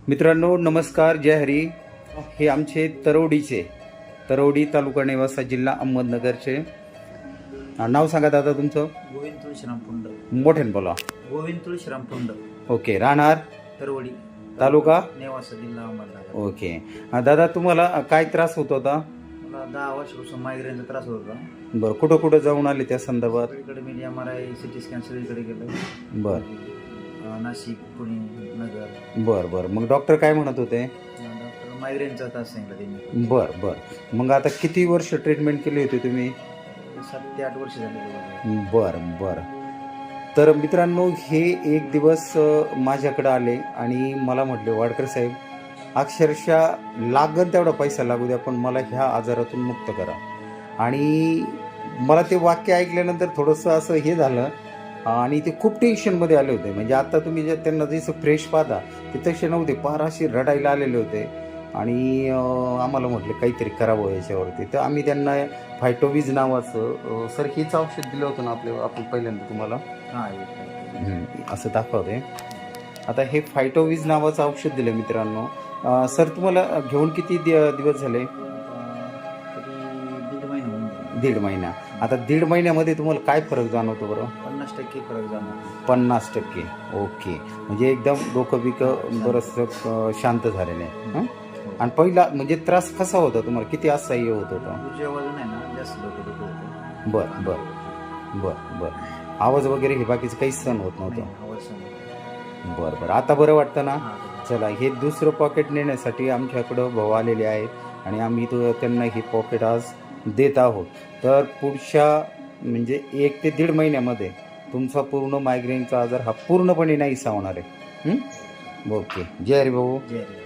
मित्रांनो नमस्कार, जय हरी. हे आमचे तरवडी तालुका नेवासा जिल्हा अहमदनगरचे. नाव सांगा दादा तुमचं. गोविंद तुळशीराम पुंड. मोठ्याने बोला. गोविंद तुळशीराम पुंड. ओके. राहणार तरवडी तालुका नेवासा जिल्हा अहमदनगर. ओके. दादा तुम्हाला काय त्रास होत होता? मला 10 वर्षापासून मायग्रेनचा त्रास होत होता. बरं, कुठं कुठं जाऊन आले त्या संदर्भात? सगळीकडे मी MRI सिटी स्कॅन सगळीकडे गेलो. बरं नाशिक, पुणे, नगर. बरं बरं. मग डॉक्टर काय म्हणत होते? डॉक्टर मायग्रेनचा त्रास सांगितला त्यांनी. बरं बरं. मग आता किती वर्ष ट्रीटमेंट केली होती तुम्ही? 7 ते 8 वर्ष झाले. बरं बरं. तर मित्रांनो हे एक दिवस माझ्याकडे आले आणि मला म्हटले, वाडकर साहेब अक्षरशः लागन तेवढा पैसा लागू द्या पण मला ह्या आजारातून मुक्त करा. आणि मला ते वाक्य ऐकल्यानंतर थोडंसं असं हे झालं आणि ते खूप टेन्शनमध्ये आले होते. म्हणजे आता तुम्ही जे त्यांना जसं फ्रेश पाहता ते तसे नव्हते, फार असे रडायला आलेले होते. आणि आम्हाला म्हटलं काहीतरी करावं याच्यावरती. तर आम्ही त्यांना फायटोविज नावाचं सर हेच औषध दिलं होतं ना आपण पहिल्यांदा तुम्हाला असं दाखवते. आता हे फायटोविज नावाचं औषध दिलं मित्रांनो. सर तुम्हाला घेऊन किती दिवस झाले? दीड महिना. आता दीड महिन्यामध्ये तुम्हाला काय फरक जाणवतो बरं? 50% फरक जाणवतो. 50%. ओके. म्हणजे एकदम डोकं बिकं बरंचसं शांत झालेलं आहे. आणि पहिला म्हणजे त्रास कसा होता तुम्हाला? किती असह्य होत होता? वजन आहे ना जास्त डोकं दुखत होतं. बरं बरं बरं बरं. आवाज वगैरे हे बाकीचं काहीच सहन होत नव्हतं? बरं बरं. आता बरं वाटतं ना? चला, हे दुसरं पॉकेट नेण्यासाठी आमच्याकडं भाऊ आलेले आहेत आणि आम्ही त्यांना हे पॉकेट आज देत आहोत. तर पुढच्या म्हणजे 1 ते 1.5 महिन्यामध्ये तुमचा पूर्ण मायग्रेनचा आजार हा पूर्णपणे नाहीसा होणार आहे. ओके. जय हरी भाऊ. जय हरी.